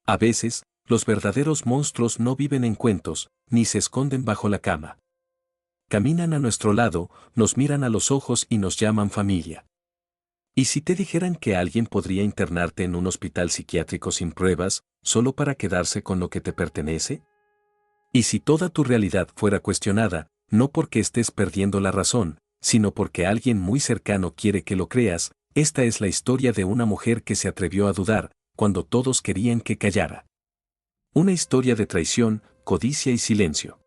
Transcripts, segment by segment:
A veces, los verdaderos monstruos no viven en cuentos, ni se esconden bajo la cama. Caminan a nuestro lado, nos miran a los ojos y nos llaman familia. ¿Y si te dijeran que alguien podría internarte en un hospital psiquiátrico sin pruebas, solo para quedarse con lo que te pertenece? ¿Y si toda tu realidad fuera cuestionada, no porque estés perdiendo la razón, sino porque alguien muy cercano quiere que lo creas? Esta es la historia de una mujer que se atrevió a dudar, cuando todos querían que callara. Una historia de traición, codicia y silencio.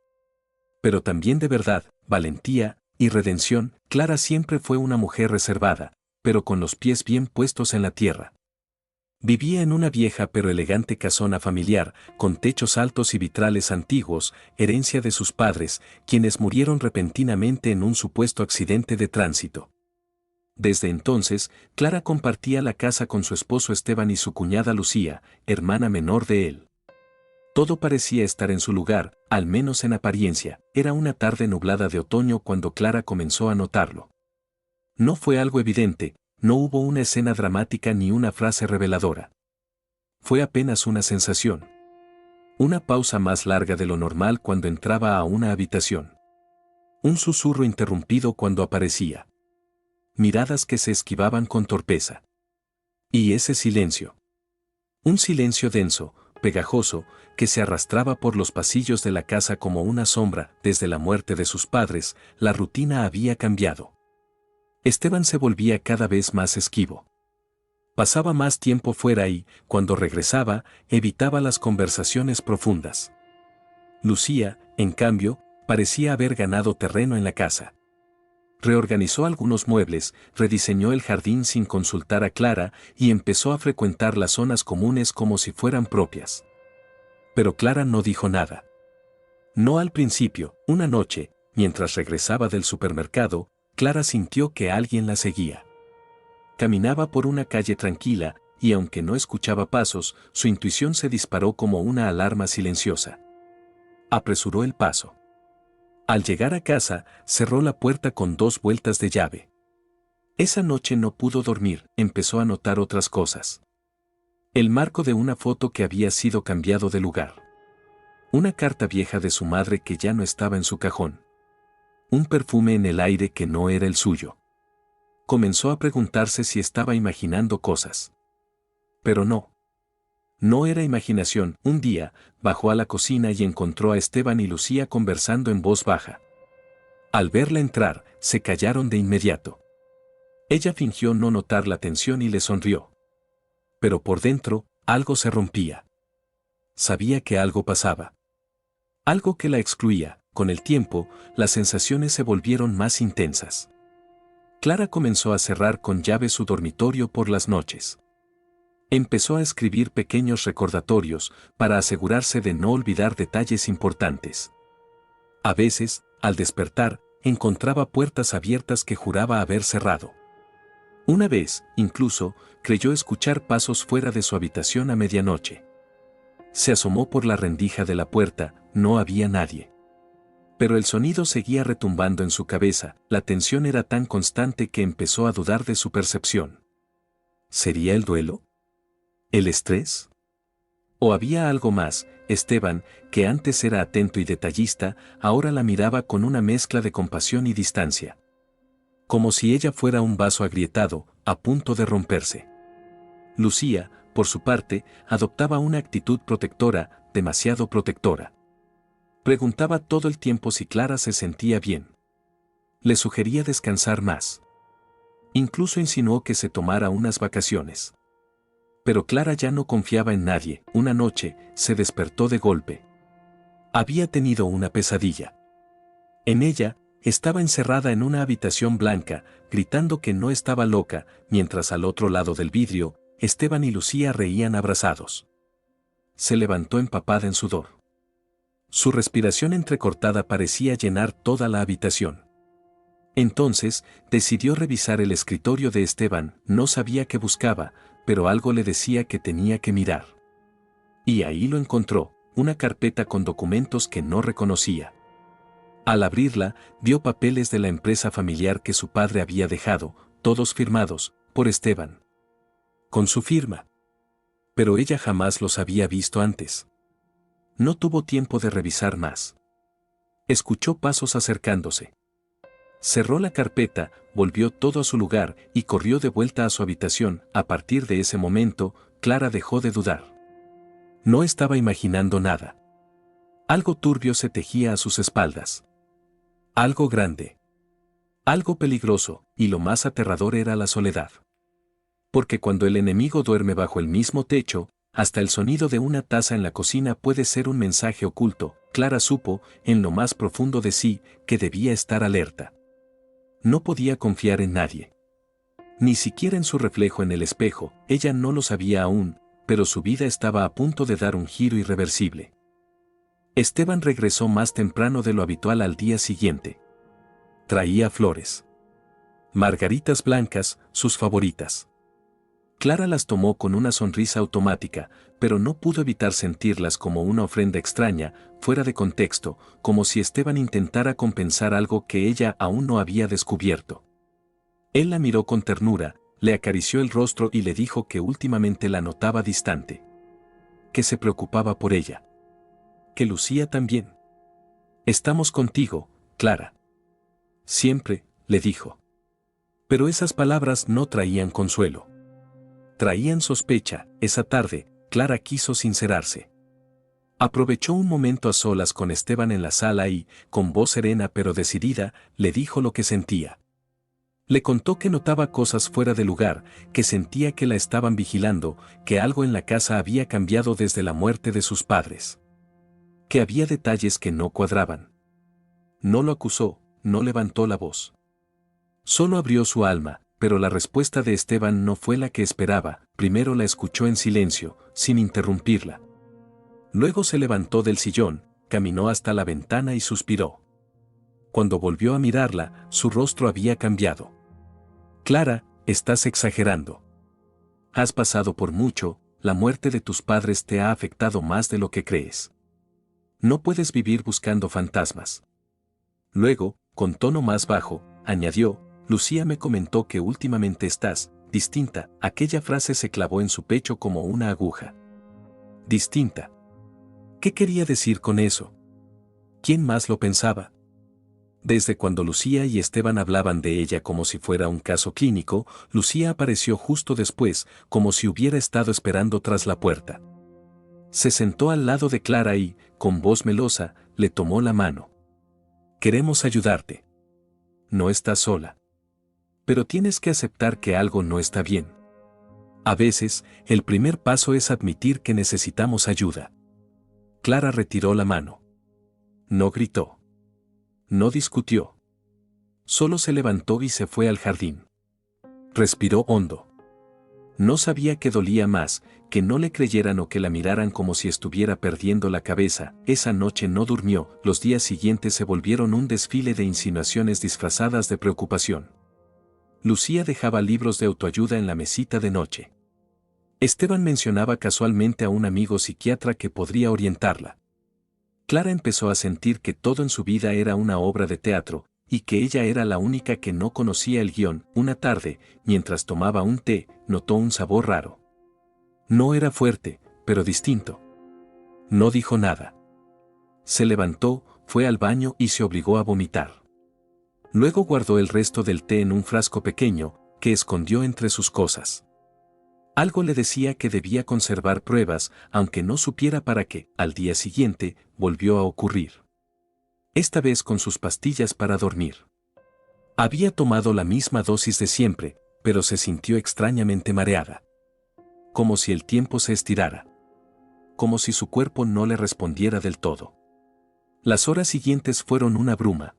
Pero también de verdad, valentía y redención. Clara siempre fue una mujer reservada, pero con los pies bien puestos en la tierra. Vivía en una vieja pero elegante casona familiar, con techos altos y vitrales antiguos, herencia de sus padres, quienes murieron repentinamente en un supuesto accidente de tránsito. Desde entonces, Clara compartía la casa con su esposo Esteban y su cuñada Lucía, hermana menor de él. Todo parecía estar en su lugar, al menos en apariencia. Era una tarde nublada de otoño cuando Clara comenzó a notarlo. No fue algo evidente, no hubo una escena dramática ni una frase reveladora. Fue apenas una sensación. Una pausa más larga de lo normal cuando entraba a una habitación. Un susurro interrumpido cuando aparecía. Miradas que se esquivaban con torpeza. Y ese silencio. Un silencio denso, pegajoso, que se arrastraba por los pasillos de la casa como una sombra. Desde la muerte de sus padres, la rutina había cambiado. Esteban se volvía cada vez más esquivo. Pasaba más tiempo fuera y, cuando regresaba, evitaba las conversaciones profundas. Lucía, en cambio, parecía haber ganado terreno en la casa. Reorganizó algunos muebles, rediseñó el jardín sin consultar a Clara y empezó a frecuentar las zonas comunes como si fueran propias. Pero Clara no dijo nada. No al principio. Una noche, mientras regresaba del supermercado, Clara sintió que alguien la seguía. Caminaba por una calle tranquila, y aunque no escuchaba pasos, su intuición se disparó como una alarma silenciosa. Apresuró el paso. Al llegar a casa, cerró la puerta con 2 vueltas de llave. Esa noche no pudo dormir, empezó a notar otras cosas. El marco de una foto que había sido cambiado de lugar. Una carta vieja de su madre que ya no estaba en su cajón. Un perfume en el aire que no era el suyo. Comenzó a preguntarse si estaba imaginando cosas. Pero no. No era imaginación. Un día, bajó a la cocina y encontró a Esteban y Lucía conversando en voz baja. Al verla entrar, se callaron de inmediato. Ella fingió no notar la tensión y le sonrió. Pero por dentro, algo se rompía. Sabía que algo pasaba. Algo que la excluía. Con el tiempo, las sensaciones se volvieron más intensas. Clara comenzó a cerrar con llave su dormitorio por las noches. Empezó a escribir pequeños recordatorios para asegurarse de no olvidar detalles importantes. A veces, al despertar, encontraba puertas abiertas que juraba haber cerrado. Una vez, incluso, creyó escuchar pasos fuera de su habitación a medianoche. Se asomó por la rendija de la puerta, no había nadie. Pero el sonido seguía retumbando en su cabeza, la tensión era tan constante que empezó a dudar de su percepción. ¿Sería el duelo? ¿El estrés? ¿O había algo más? Esteban, que antes era atento y detallista, ahora la miraba con una mezcla de compasión y distancia. Como si ella fuera un vaso agrietado, a punto de romperse. Lucía, por su parte, adoptaba una actitud protectora, demasiado protectora. Preguntaba todo el tiempo si Clara se sentía bien. Le sugería descansar más. Incluso insinuó que se tomara unas vacaciones. Pero Clara ya no confiaba en nadie. Una noche, se despertó de golpe. Había tenido una pesadilla. En ella, estaba encerrada en una habitación blanca, gritando que no estaba loca, mientras al otro lado del vidrio, Esteban y Lucía reían abrazados. Se levantó empapada en sudor. Su respiración entrecortada parecía llenar toda la habitación. Entonces, decidió revisar el escritorio de Esteban. No sabía qué buscaba, pero algo le decía que tenía que mirar. Y ahí lo encontró, una carpeta con documentos que no reconocía. Al abrirla, vio papeles de la empresa familiar que su padre había dejado, todos firmados, por Esteban. Con su firma. Pero ella jamás los había visto antes. No tuvo tiempo de revisar más. Escuchó pasos acercándose. Cerró la carpeta, volvió todo a su lugar y corrió de vuelta a su habitación. A partir de ese momento, Clara dejó de dudar. No estaba imaginando nada. Algo turbio se tejía a sus espaldas. Algo grande. Algo peligroso, y lo más aterrador era la soledad. Porque cuando el enemigo duerme bajo el mismo techo, hasta el sonido de una taza en la cocina puede ser un mensaje oculto. Clara supo, en lo más profundo de sí, que debía estar alerta. No podía confiar en nadie. Ni siquiera en su reflejo en el espejo. Ella no lo sabía aún, pero su vida estaba a punto de dar un giro irreversible. Esteban regresó más temprano de lo habitual al día siguiente. Traía flores. Margaritas blancas, sus favoritas. Clara las tomó con una sonrisa automática, pero no pudo evitar sentirlas como una ofrenda extraña, fuera de contexto, como si Esteban intentara compensar algo que ella aún no había descubierto. Él la miró con ternura, le acarició el rostro y le dijo que últimamente la notaba distante. Que se preocupaba por ella. Que Lucía también. Estamos contigo, Clara. Siempre, le dijo. Pero esas palabras no traían consuelo. Traían sospecha. Esa tarde, Clara quiso sincerarse. Aprovechó un momento a solas con Esteban en la sala y, con voz serena pero decidida, le dijo lo que sentía. Le contó que notaba cosas fuera de lugar, que sentía que la estaban vigilando, que algo en la casa había cambiado desde la muerte de sus padres. Que había detalles que no cuadraban. No lo acusó, no levantó la voz. Solo abrió su alma, pero la respuesta de Esteban no fue la que esperaba. Primero la escuchó en silencio, sin interrumpirla. Luego se levantó del sillón, caminó hasta la ventana y suspiró. Cuando volvió a mirarla, su rostro había cambiado. Clara, estás exagerando. Has pasado por mucho, la muerte de tus padres te ha afectado más de lo que crees. No puedes vivir buscando fantasmas. Luego, con tono más bajo, añadió, Lucía me comentó que últimamente estás, distinta. Aquella frase se clavó en su pecho como una aguja. Distinta. ¿Qué quería decir con eso? ¿Quién más lo pensaba? Desde cuando Lucía y Esteban hablaban de ella como si fuera un caso clínico, Lucía apareció justo después, como si hubiera estado esperando tras la puerta. Se sentó al lado de Clara y, con voz melosa, le tomó la mano. Queremos ayudarte. No estás sola. Pero tienes que aceptar que algo no está bien. A veces, el primer paso es admitir que necesitamos ayuda. Clara retiró la mano. No gritó. No discutió. Solo se levantó y se fue al jardín. Respiró hondo. No sabía qué dolía más, que no le creyeran o que la miraran como si estuviera perdiendo la cabeza. Esa noche no durmió, los días siguientes se volvieron un desfile de insinuaciones disfrazadas de preocupación. Lucía dejaba libros de autoayuda en la mesita de noche. Esteban mencionaba casualmente a un amigo psiquiatra que podría orientarla. Clara empezó a sentir que todo en su vida era una obra de teatro, y que ella era la única que no conocía el guión. Una tarde, mientras tomaba un té, notó un sabor raro. No era fuerte, pero distinto. No dijo nada. Se levantó, fue al baño y se obligó a vomitar. Luego guardó el resto del té en un frasco pequeño, que escondió entre sus cosas. Algo le decía que debía conservar pruebas, aunque no supiera para qué. Al día siguiente, volvió a ocurrir. Esta vez con sus pastillas para dormir. Había tomado la misma dosis de siempre, pero se sintió extrañamente mareada. Como si el tiempo se estirara. Como si su cuerpo no le respondiera del todo. Las horas siguientes fueron una bruma.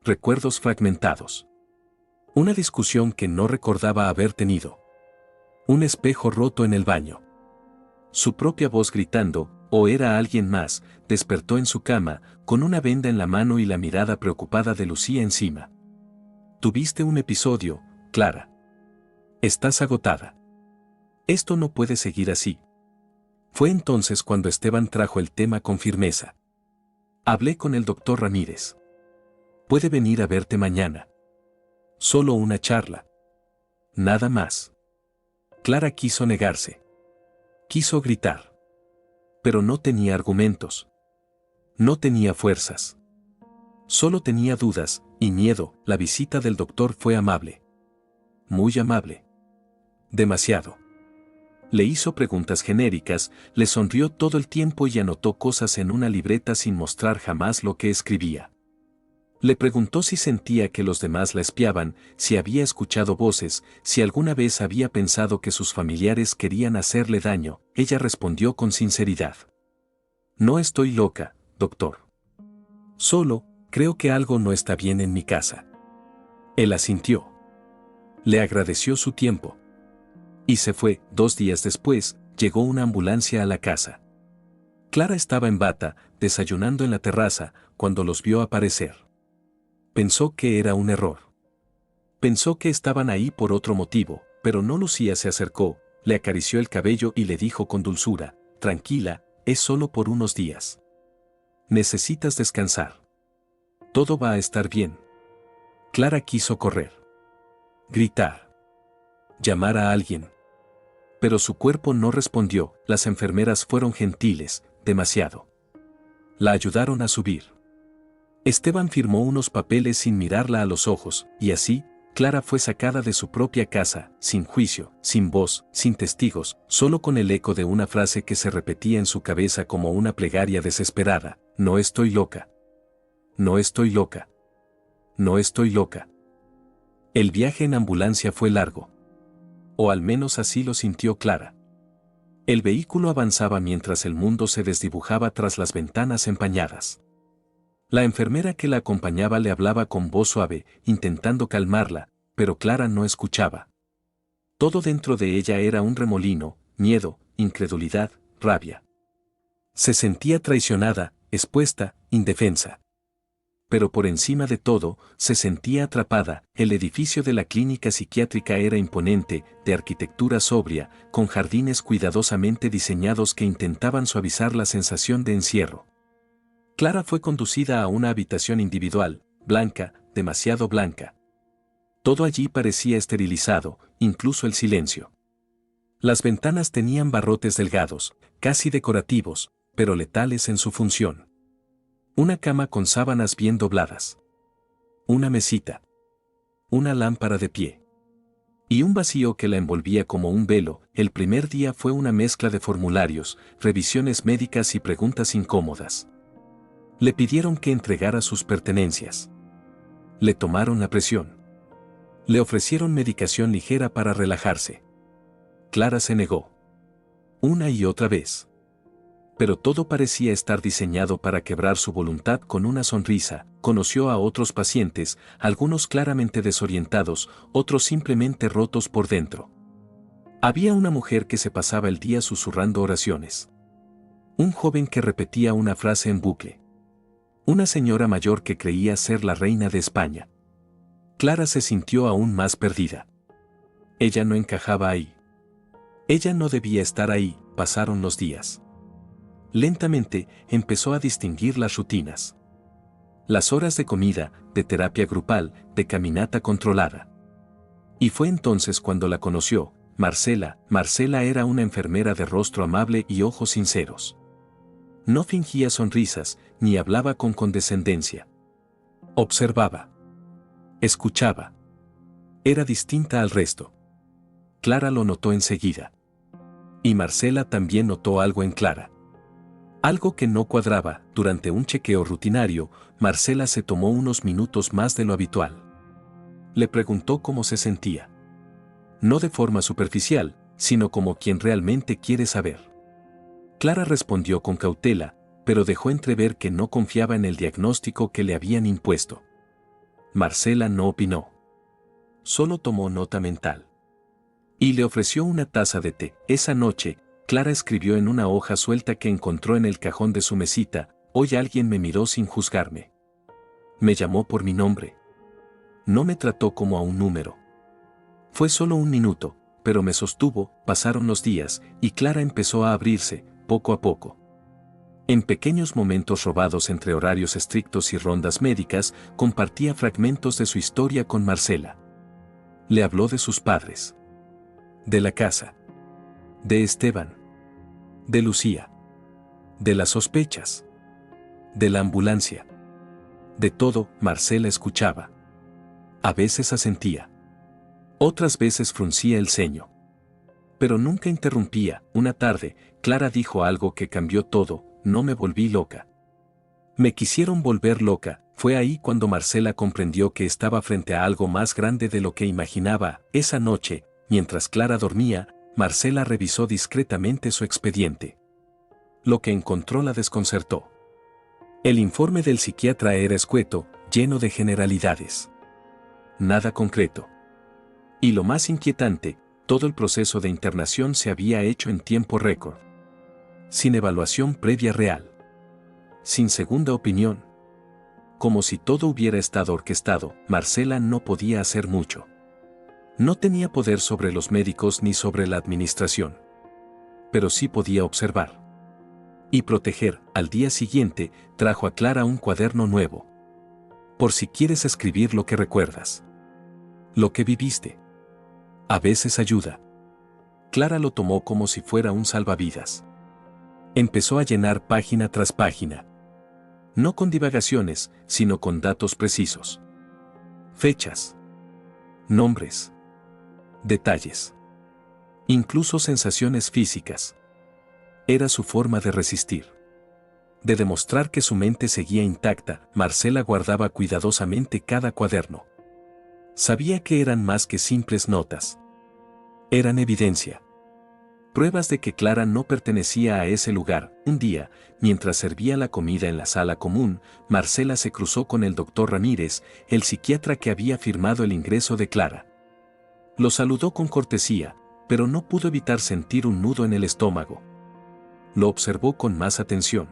Recuerdos fragmentados. Una discusión que no recordaba haber tenido. Un espejo roto en el baño. Su propia voz gritando, o era alguien más, despertó en su cama, con una venda en la mano y la mirada preocupada de Lucía encima. Tuviste un episodio, Clara. Estás agotada. Esto no puede seguir así. Fue entonces cuando Esteban trajo el tema con firmeza. Hablé con el doctor Ramírez. Puede venir a verte mañana. Solo una charla. Nada más. Clara quiso negarse. Quiso gritar. Pero no tenía argumentos. No tenía fuerzas. Solo tenía dudas y miedo. La visita del doctor fue amable. Muy amable. Demasiado. Le hizo preguntas genéricas, le sonrió todo el tiempo y anotó cosas en una libreta sin mostrar jamás lo que escribía. Le preguntó si sentía que los demás la espiaban, si había escuchado voces, si alguna vez había pensado que sus familiares querían hacerle daño. Ella respondió con sinceridad. No estoy loca, doctor. Solo, creo que algo no está bien en mi casa. Él asintió. Le agradeció su tiempo. Y se fue. 2 días después, llegó una ambulancia a la casa. Clara estaba en bata, desayunando en la terraza, cuando los vio aparecer. Pensó que era un error. Pensó que estaban ahí por otro motivo, pero no. Lucía se acercó, le acarició el cabello y le dijo con dulzura, tranquila, es solo por unos días. Necesitas descansar. Todo va a estar bien. Clara quiso correr. Gritar. Llamar a alguien. Pero su cuerpo no respondió. Las enfermeras fueron gentiles, demasiado. La ayudaron a subir. Esteban firmó unos papeles sin mirarla a los ojos, y así, Clara fue sacada de su propia casa, sin juicio, sin voz, sin testigos, solo con el eco de una frase que se repetía en su cabeza como una plegaria desesperada: no estoy loca. No estoy loca. No estoy loca. El viaje en ambulancia fue largo. O al menos así lo sintió Clara. El vehículo avanzaba mientras el mundo se desdibujaba tras las ventanas empañadas. La enfermera que la acompañaba le hablaba con voz suave, intentando calmarla, pero Clara no escuchaba. Todo dentro de ella era un remolino: miedo, incredulidad, rabia. Se sentía traicionada, expuesta, indefensa. Pero por encima de todo, se sentía atrapada. El edificio de la clínica psiquiátrica era imponente, de arquitectura sobria, con jardines cuidadosamente diseñados que intentaban suavizar la sensación de encierro. Clara fue conducida a una habitación individual, blanca, demasiado blanca. Todo allí parecía esterilizado, incluso el silencio. Las ventanas tenían barrotes delgados, casi decorativos, pero letales en su función. Una cama con sábanas bien dobladas. Una mesita. Una lámpara de pie. Y un vacío que la envolvía como un velo. El primer día fue una mezcla de formularios, revisiones médicas y preguntas incómodas. Le pidieron que entregara sus pertenencias. Le tomaron la presión. Le ofrecieron medicación ligera para relajarse. Clara se negó. Una y otra vez. Pero todo parecía estar diseñado para quebrar su voluntad. Con una sonrisa, conoció a otros pacientes, algunos claramente desorientados, otros simplemente rotos por dentro. Había una mujer que se pasaba el día susurrando oraciones. Un joven que repetía una frase en bucle. Una señora mayor que creía ser la reina de España. Clara se sintió aún más perdida. Ella no encajaba ahí. Ella no debía estar ahí. Pasaron los días. Lentamente, empezó a distinguir las rutinas. Las horas de comida, de terapia grupal, de caminata controlada. Y fue entonces cuando la conoció, Marcela. Marcela era una enfermera de rostro amable y ojos sinceros. No fingía sonrisas, ni hablaba con condescendencia. Observaba. Escuchaba. Era distinta al resto. Clara lo notó enseguida. Y Marcela también notó algo en Clara. Algo que no cuadraba. Durante un chequeo rutinario, Marcela se tomó unos minutos más de lo habitual. Le preguntó cómo se sentía. No de forma superficial, sino como quien realmente quiere saber. Clara respondió con cautela, pero dejó entrever que no confiaba en el diagnóstico que le habían impuesto. Marcela no opinó. Solo tomó nota mental. Y le ofreció una taza de té. Esa noche, Clara escribió en una hoja suelta que encontró en el cajón de su mesita: hoy alguien me miró sin juzgarme. Me llamó por mi nombre. No me trató como a un número. Fue solo un minuto, pero me sostuvo. Pasaron los días, y Clara empezó a abrirse, poco a poco. En pequeños momentos robados entre horarios estrictos y rondas médicas, compartía fragmentos de su historia con Marcela. Le habló de sus padres. De la casa. De Esteban. De Lucía. De las sospechas. De la ambulancia. De todo, Marcela escuchaba. A veces asentía. Otras veces fruncía el ceño. Pero nunca interrumpía. Una tarde, Clara dijo algo que cambió todo: no me volví loca. Me quisieron volver loca. Fue ahí cuando Marcela comprendió que estaba frente a algo más grande de lo que imaginaba. Esa noche, mientras Clara dormía, Marcela revisó discretamente su expediente. Lo que encontró la desconcertó. El informe del psiquiatra era escueto, lleno de generalidades. Nada concreto. Y lo más inquietante, todo el proceso de internación se había hecho en tiempo récord. Sin evaluación previa real. Sin segunda opinión. Como si todo hubiera estado orquestado, Marcela no podía hacer mucho. No tenía poder sobre los médicos ni sobre la administración. Pero sí podía observar. Y proteger. Al día siguiente, trajo a Clara un cuaderno nuevo. Por si quieres escribir lo que recuerdas. Lo que viviste. A veces ayuda. Clara lo tomó como si fuera un salvavidas. Empezó a llenar página tras página. No con divagaciones, sino con datos precisos. Fechas. Nombres. Detalles. Incluso sensaciones físicas. Era su forma de resistir. De demostrar que su mente seguía intacta. Marcela guardaba cuidadosamente cada cuaderno. Sabía que eran más que simples notas. Eran evidencia. Pruebas de que Clara no pertenecía a ese lugar. Un día, mientras servía la comida en la sala común, Marcela se cruzó con el doctor Ramírez, el psiquiatra que había firmado el ingreso de Clara. Lo saludó con cortesía, pero no pudo evitar sentir un nudo en el estómago. Lo observó con más atención.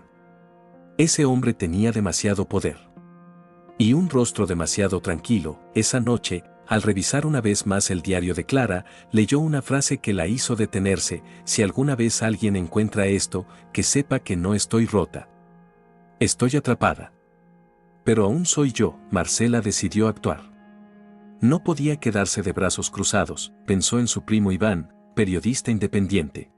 Ese hombre tenía demasiado poder. Y un rostro demasiado tranquilo. Esa noche, al revisar una vez más el diario de Clara, leyó una frase que la hizo detenerse: si alguna vez alguien encuentra esto, que sepa que no estoy rota. Estoy atrapada. Pero aún soy yo. Marcela decidió actuar. No podía quedarse de brazos cruzados. Pensó en su primo Iván, periodista independiente.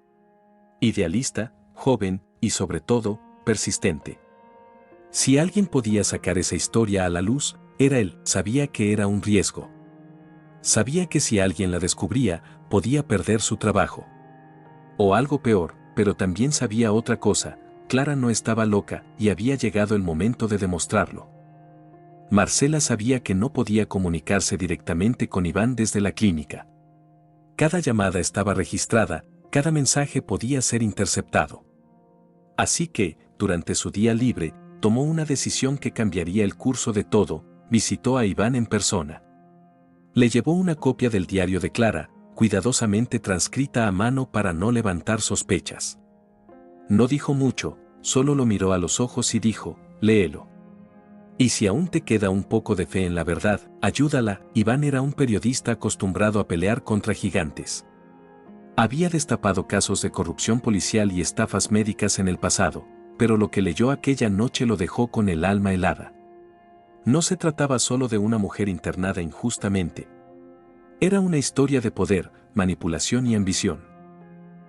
Idealista, joven y sobre todo, persistente. Si alguien podía sacar esa historia a la luz, era él. Sabía que era un riesgo. Sabía que si alguien la descubría, podía perder su trabajo. O algo peor, pero también sabía otra cosa: Clara no estaba loca y había llegado el momento de demostrarlo. Marcela sabía que no podía comunicarse directamente con Iván desde la clínica. Cada llamada estaba registrada, cada mensaje podía ser interceptado. Así que, durante su día libre, tomó una decisión que cambiaría el curso de todo: visitó a Iván en persona. Le llevó una copia del diario de Clara, cuidadosamente transcrita a mano para no levantar sospechas. No dijo mucho, solo lo miró a los ojos y dijo: léelo. Y si aún te queda un poco de fe en la verdad, ayúdala. Iván era un periodista acostumbrado a pelear contra gigantes. Había destapado casos de corrupción policial y estafas médicas en el pasado, pero lo que leyó aquella noche lo dejó con el alma helada. No se trataba solo de una mujer internada injustamente. Era una historia de poder, manipulación y ambición.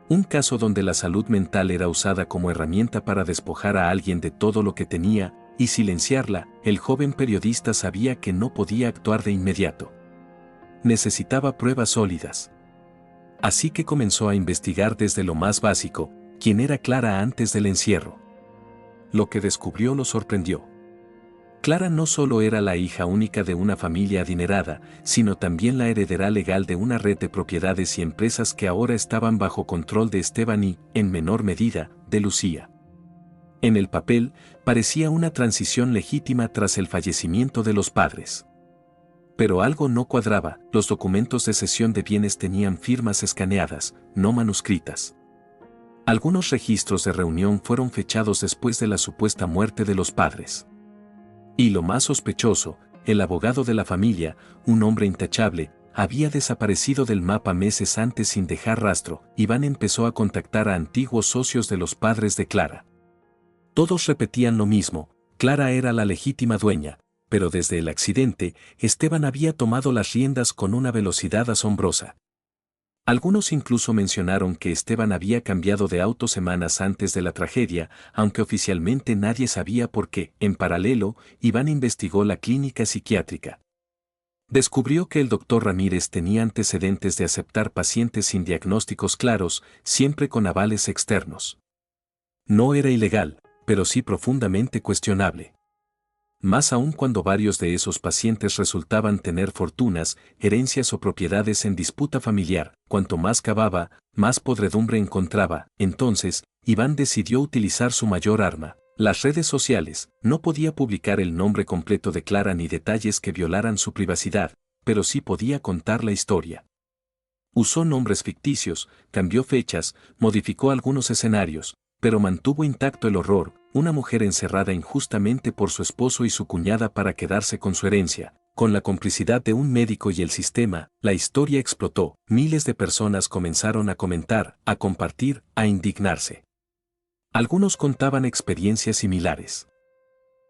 Un caso donde la salud mental era usada como herramienta para despojar a alguien de todo lo que tenía y silenciarla. El joven periodista sabía que no podía actuar de inmediato. Necesitaba pruebas sólidas. Así que comenzó a investigar desde lo más básico: quién era Clara antes del encierro. Lo que descubrió lo sorprendió. Clara no solo era la hija única de una familia adinerada, sino también la heredera legal de una red de propiedades y empresas que ahora estaban bajo control de Esteban y, en menor medida, de Lucía. En el papel, parecía una transición legítima tras el fallecimiento de los padres. Pero algo no cuadraba: los documentos de cesión de bienes tenían firmas escaneadas, no manuscritas. Algunos registros de reunión fueron fechados después de la supuesta muerte de los padres. Y lo más sospechoso, el abogado de la familia, un hombre intachable, había desaparecido del mapa meses antes sin dejar rastro. Iván empezó a contactar a antiguos socios de los padres de Clara. Todos repetían lo mismo: Clara era la legítima dueña, pero desde el accidente, Esteban había tomado las riendas con una velocidad asombrosa. Algunos incluso mencionaron que Esteban había cambiado de auto semanas antes de la tragedia, aunque oficialmente nadie sabía por qué. En paralelo, Iván investigó la clínica psiquiátrica. Descubrió que el doctor Ramírez tenía antecedentes de aceptar pacientes sin diagnósticos claros, siempre con avales externos. No era ilegal, pero sí profundamente cuestionable. Más aún cuando varios de esos pacientes resultaban tener fortunas, herencias o propiedades en disputa familiar. Cuanto más cavaba, más podredumbre encontraba. Entonces, Iván decidió utilizar su mayor arma, las redes sociales. No podía publicar el nombre completo de Clara ni detalles que violaran su privacidad, pero sí podía contar la historia. Usó nombres ficticios, cambió fechas, modificó algunos escenarios, pero mantuvo intacto el horror, una mujer encerrada injustamente por su esposo y su cuñada para quedarse con su herencia. Con la complicidad de un médico y el sistema, la historia explotó. Miles de personas comenzaron a comentar, a compartir, a indignarse. Algunos contaban experiencias similares.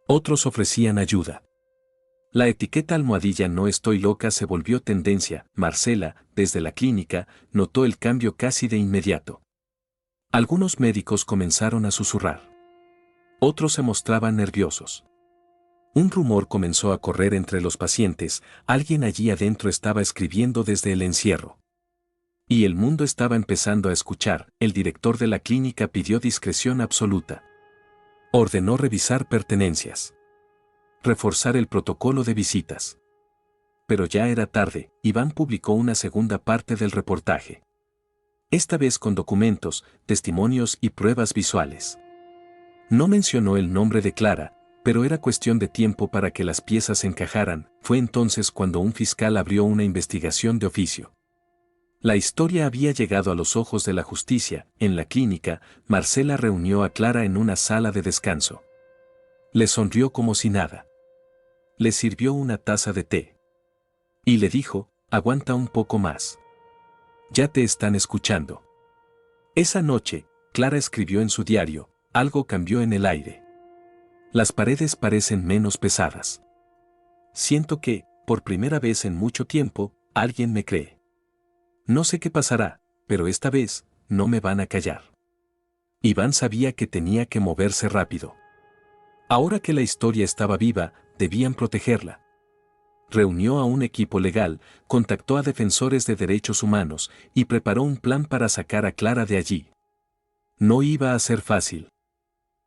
Otros ofrecían ayuda. La etiqueta almohadilla "no estoy loca" se volvió tendencia. Marcela, desde la clínica, notó el cambio casi de inmediato. Algunos médicos comenzaron a susurrar. Otros se mostraban nerviosos. Un rumor comenzó a correr entre los pacientes: alguien allí adentro estaba escribiendo desde el encierro. Y el mundo estaba empezando a escuchar. El director de la clínica pidió discreción absoluta. Ordenó revisar pertenencias. Reforzar el protocolo de visitas. Pero ya era tarde. Iván publicó una segunda parte del reportaje. Esta vez con documentos, testimonios y pruebas visuales. No mencionó el nombre de Clara, pero era cuestión de tiempo para que las piezas encajaran. Fue entonces cuando un fiscal abrió una investigación de oficio. La historia había llegado a los ojos de la justicia. En la clínica, Marcela reunió a Clara en una sala de descanso. Le sonrió como si nada. Le sirvió una taza de té. Y le dijo: aguanta un poco más. Ya te están escuchando. Esa noche, Clara escribió en su diario: algo cambió en el aire. Las paredes parecen menos pesadas. Siento que, por primera vez en mucho tiempo, alguien me cree. No sé qué pasará, pero esta vez, no me van a callar. Iván sabía que tenía que moverse rápido. Ahora que la historia estaba viva, debían protegerla. Reunió a un equipo legal, contactó a defensores de derechos humanos y preparó un plan para sacar a Clara de allí. No iba a ser fácil.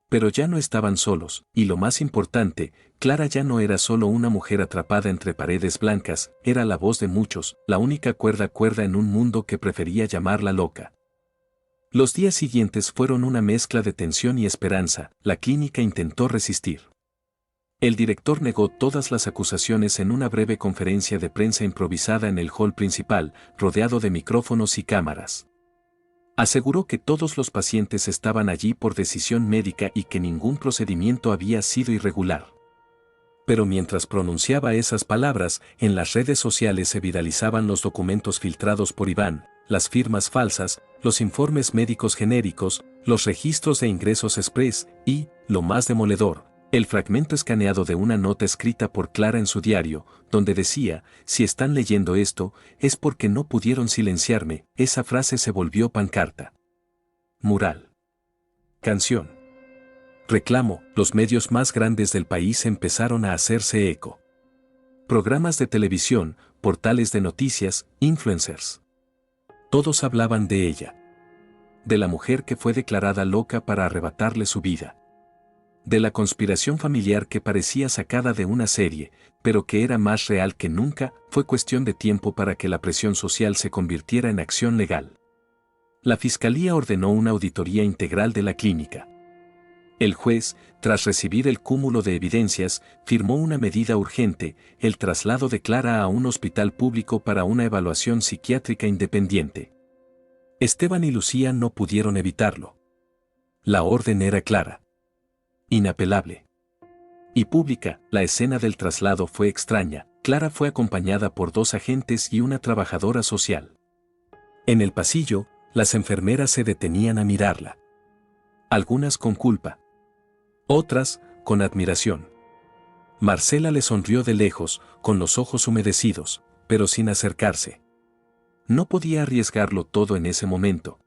Pero ya no estaban solos, y lo más importante, Clara ya no era solo una mujer atrapada entre paredes blancas, era la voz de muchos, la única cuerda en un mundo que prefería llamarla loca. Los días siguientes fueron una mezcla de tensión y esperanza. La clínica intentó resistir. El director negó todas las acusaciones en una breve conferencia de prensa improvisada en el hall principal, rodeado de micrófonos y cámaras. Aseguró que todos los pacientes estaban allí por decisión médica y que ningún procedimiento había sido irregular. Pero mientras pronunciaba esas palabras, en las redes sociales se viralizaban los documentos filtrados por Iván, las firmas falsas, los informes médicos genéricos, los registros de ingresos express y, lo más demoledor, el fragmento escaneado de una nota escrita por Clara en su diario, donde decía: si están leyendo esto, es porque no pudieron silenciarme. Esa frase se volvió pancarta, mural, canción, reclamo. Los medios más grandes del país empezaron a hacerse eco. Programas de televisión, portales de noticias, influencers. Todos hablaban de ella. De la mujer que fue declarada loca para arrebatarle su vida. De la conspiración familiar que parecía sacada de una serie, pero que era más real que nunca. Fue cuestión de tiempo para que la presión social se convirtiera en acción legal. La fiscalía ordenó una auditoría integral de la clínica. El juez, tras recibir el cúmulo de evidencias, firmó una medida urgente: el traslado de Clara a un hospital público para una evaluación psiquiátrica independiente. Esteban y Lucía no pudieron evitarlo. La orden era clara, inapelable y pública. La escena del traslado fue extraña. Clara fue acompañada por 2 agentes y una trabajadora social. En el pasillo, las enfermeras se detenían a mirarla. Algunas con culpa. Otras, con admiración. Marcela le sonrió de lejos, con los ojos humedecidos, pero sin acercarse. No podía arriesgarlo todo en ese momento.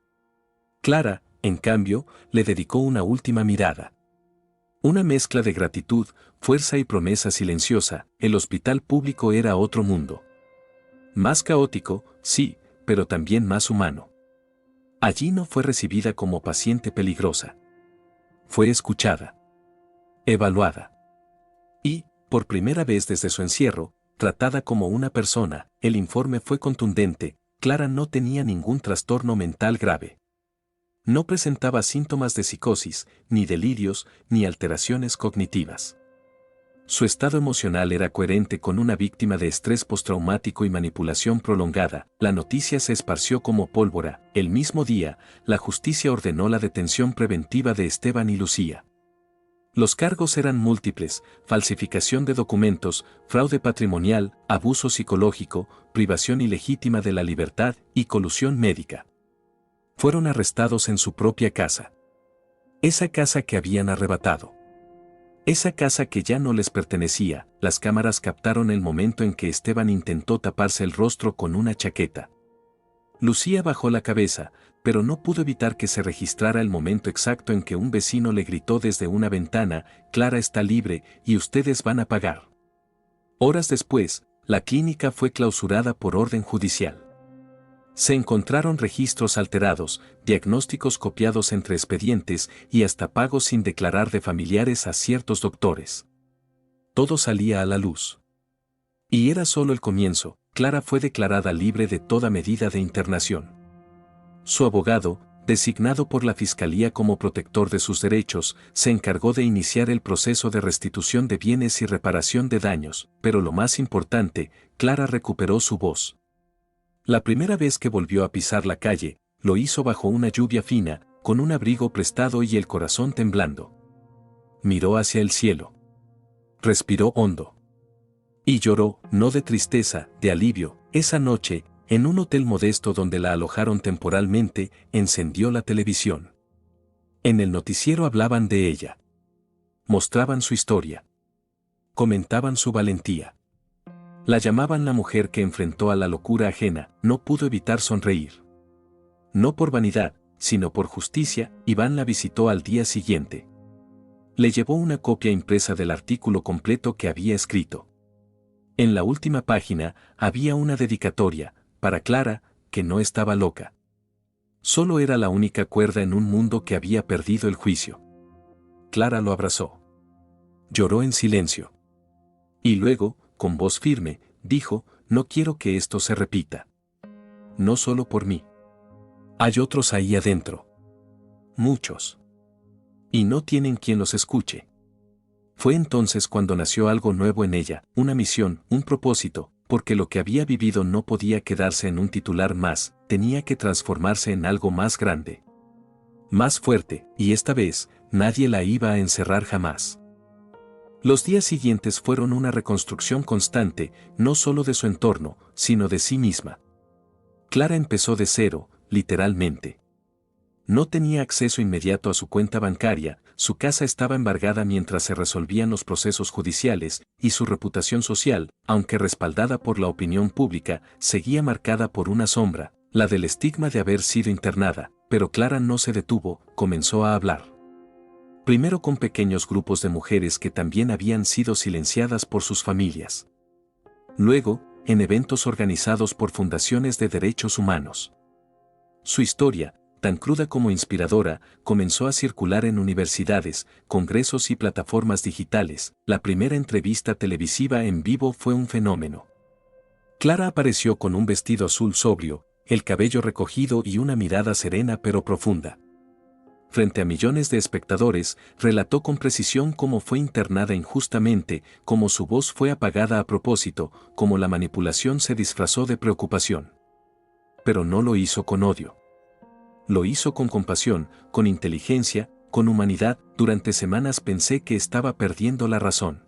Clara, en cambio, le dedicó una última mirada. Una mezcla de gratitud, fuerza y promesa silenciosa. El hospital público era otro mundo. Más caótico, sí, pero también más humano. Allí no fue recibida como paciente peligrosa. Fue escuchada. Evaluada. Y, por primera vez desde su encierro, tratada como una persona. El informe fue contundente. Clara no tenía ningún trastorno mental grave. No presentaba síntomas de psicosis, ni delirios, ni alteraciones cognitivas. Su estado emocional era coherente con una víctima de estrés postraumático y manipulación prolongada. La noticia se esparció como pólvora. El mismo día, la justicia ordenó la detención preventiva de Esteban y Lucía. Los cargos eran múltiples: falsificación de documentos, fraude patrimonial, abuso psicológico, privación ilegítima de la libertad y colusión médica. Fueron arrestados en su propia casa. Esa casa que habían arrebatado. Esa casa que ya no les pertenecía. Las cámaras captaron el momento en que Esteban intentó taparse el rostro con una chaqueta. Lucía bajó la cabeza, pero no pudo evitar que se registrara el momento exacto en que un vecino le gritó desde una ventana: Clara está libre y ustedes van a pagar. Horas después, la clínica fue clausurada por orden judicial. Se encontraron registros alterados, diagnósticos copiados entre expedientes y hasta pagos sin declarar de familiares a ciertos doctores. Todo salía a la luz. Y era solo el comienzo. Clara fue declarada libre de toda medida de internación. Su abogado, designado por la Fiscalía como protector de sus derechos, se encargó de iniciar el proceso de restitución de bienes y reparación de daños, pero lo más importante, Clara recuperó su voz. La primera vez que volvió a pisar la calle, lo hizo bajo una lluvia fina, con un abrigo prestado y el corazón temblando. Miró hacia el cielo. Respiró hondo. Y lloró, no de tristeza, de alivio. Esa noche, en un hotel modesto donde la alojaron temporalmente, encendió la televisión. En el noticiero hablaban de ella. Mostraban su historia. Comentaban su valentía. La llamaban la mujer que enfrentó a la locura ajena. No pudo evitar sonreír. No por vanidad, sino por justicia. Iván la visitó al día siguiente. Le llevó una copia impresa del artículo completo que había escrito. En la última página había una dedicatoria, para Clara, que no estaba loca. Solo era la única cuerda en un mundo que había perdido el juicio. Clara lo abrazó. Lloró en silencio. Y luego, con voz firme, dijo: no quiero que esto se repita. No solo por mí. Hay otros ahí adentro. Muchos. Y no tienen quien los escuche. Fue entonces cuando nació algo nuevo en ella, una misión, un propósito, porque lo que había vivido no podía quedarse en un titular más, tenía que transformarse en algo más grande. Más fuerte, y esta vez, nadie la iba a encerrar jamás. Los días siguientes fueron una reconstrucción constante, no solo de su entorno, sino de sí misma. Clara empezó de cero, literalmente. No tenía acceso inmediato a su cuenta bancaria, su casa estaba embargada mientras se resolvían los procesos judiciales, y su reputación social, aunque respaldada por la opinión pública, seguía marcada por una sombra, la del estigma de haber sido internada. Pero Clara no se detuvo, comenzó a hablar. Primero con pequeños grupos de mujeres que también habían sido silenciadas por sus familias. Luego, en eventos organizados por fundaciones de derechos humanos. Su historia, tan cruda como inspiradora, comenzó a circular en universidades, congresos y plataformas digitales. La primera entrevista televisiva en vivo fue un fenómeno. Clara apareció con un vestido azul sobrio, el cabello recogido y una mirada serena pero profunda. Frente a millones de espectadores, relató con precisión cómo fue internada injustamente, cómo su voz fue apagada a propósito, cómo la manipulación se disfrazó de preocupación. Pero no lo hizo con odio. Lo hizo con compasión, con inteligencia, con humanidad. Durante semanas pensé que estaba perdiendo la razón.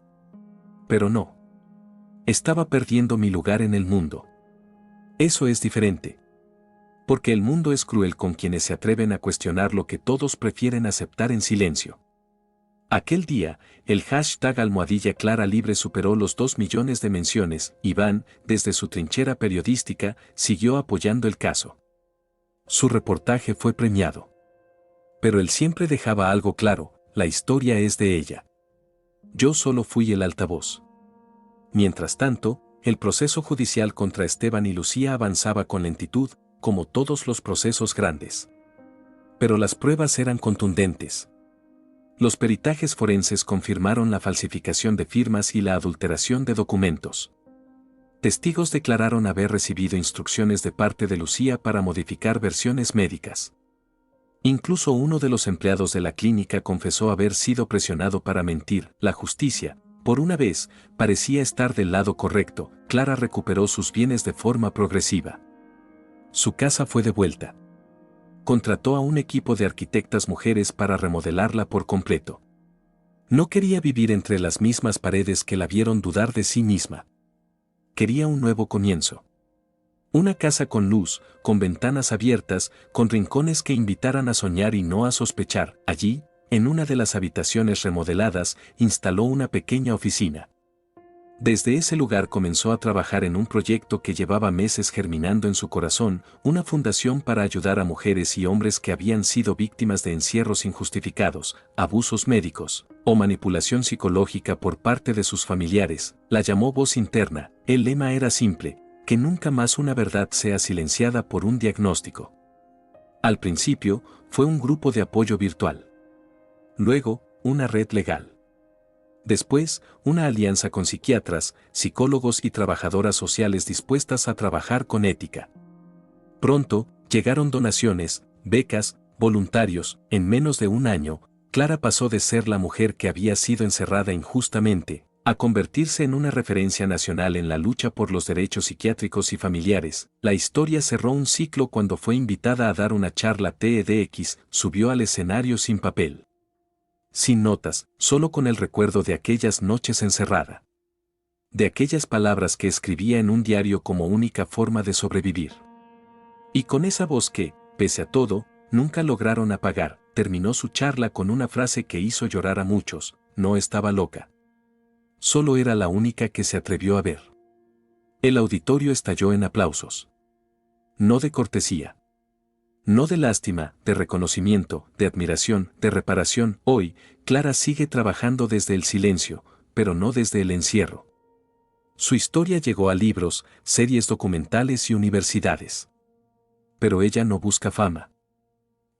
Pero no. Estaba perdiendo mi lugar en el mundo. Eso es diferente. Porque el mundo es cruel con quienes se atreven a cuestionar lo que todos prefieren aceptar en silencio. Aquel día, el hashtag almohadilla Clara Libre superó los 2 millones de menciones. Iván, desde su trinchera periodística, siguió apoyando el caso. Su reportaje fue premiado. Pero él siempre dejaba algo claro: la historia es de ella. Yo solo fui el altavoz. Mientras tanto, el proceso judicial contra Esteban y Lucía avanzaba con lentitud, como todos los procesos grandes. Pero las pruebas eran contundentes. Los peritajes forenses confirmaron la falsificación de firmas y la adulteración de documentos. Testigos declararon haber recibido instrucciones de parte de Lucía para modificar versiones médicas. Incluso uno de los empleados de la clínica confesó haber sido presionado para mentir. La justicia, por una vez, parecía estar del lado correcto. Clara recuperó sus bienes de forma progresiva. Su casa fue devuelta. Contrató a un equipo de arquitectas mujeres para remodelarla por completo. No quería vivir entre las mismas paredes que la vieron dudar de sí misma. Quería un nuevo comienzo. Una casa con luz, con ventanas abiertas, con rincones que invitaran a soñar y no a sospechar. Allí, en una de las habitaciones remodeladas, instaló una pequeña oficina. Desde ese lugar comenzó a trabajar en un proyecto que llevaba meses germinando en su corazón: una fundación para ayudar a mujeres y hombres que habían sido víctimas de encierros injustificados, abusos médicos o manipulación psicológica por parte de sus familiares. La llamó Voz Interna. El lema era simple: que nunca más una verdad sea silenciada por un diagnóstico. Al principio, fue un grupo de apoyo virtual. Luego, una red legal. Después, una alianza con psiquiatras, psicólogos y trabajadoras sociales dispuestas a trabajar con ética. Pronto, llegaron donaciones, becas, voluntarios. En menos de un año, Clara pasó de ser la mujer que había sido encerrada injustamente, a convertirse en una referencia nacional en la lucha por los derechos psiquiátricos y familiares. La historia cerró un ciclo cuando fue invitada a dar una charla TEDx. Subió al escenario sin papel, sin notas, solo con el recuerdo de aquellas noches encerrada. De aquellas palabras que escribía en un diario como única forma de sobrevivir. Y con esa voz que, pese a todo, nunca lograron apagar. Terminó su charla con una frase que hizo llorar a muchos: no estaba loca. Solo era la única que se atrevió a ver. El auditorio estalló en aplausos. No de cortesía. No de lástima, de reconocimiento, de admiración, de reparación. Hoy, Clara sigue trabajando desde el silencio, pero no desde el encierro. Su historia llegó a libros, series documentales y universidades. Pero ella no busca fama.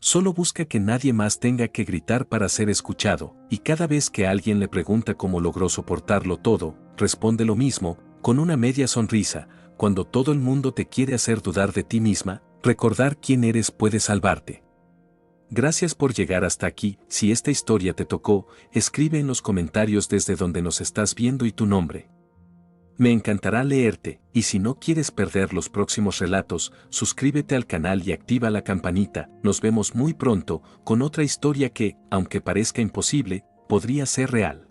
Solo busca que nadie más tenga que gritar para ser escuchado, y cada vez que alguien le pregunta cómo logró soportarlo todo, responde lo mismo, con una media sonrisa: cuando todo el mundo te quiere hacer dudar de ti misma, recordar quién eres puede salvarte. Gracias por llegar hasta aquí. Si esta historia te tocó, escribe en los comentarios desde donde nos estás viendo y tu nombre. Me encantará leerte, y si no quieres perder los próximos relatos, suscríbete al canal y activa la campanita. Nos vemos muy pronto, con otra historia que, aunque parezca imposible, podría ser real.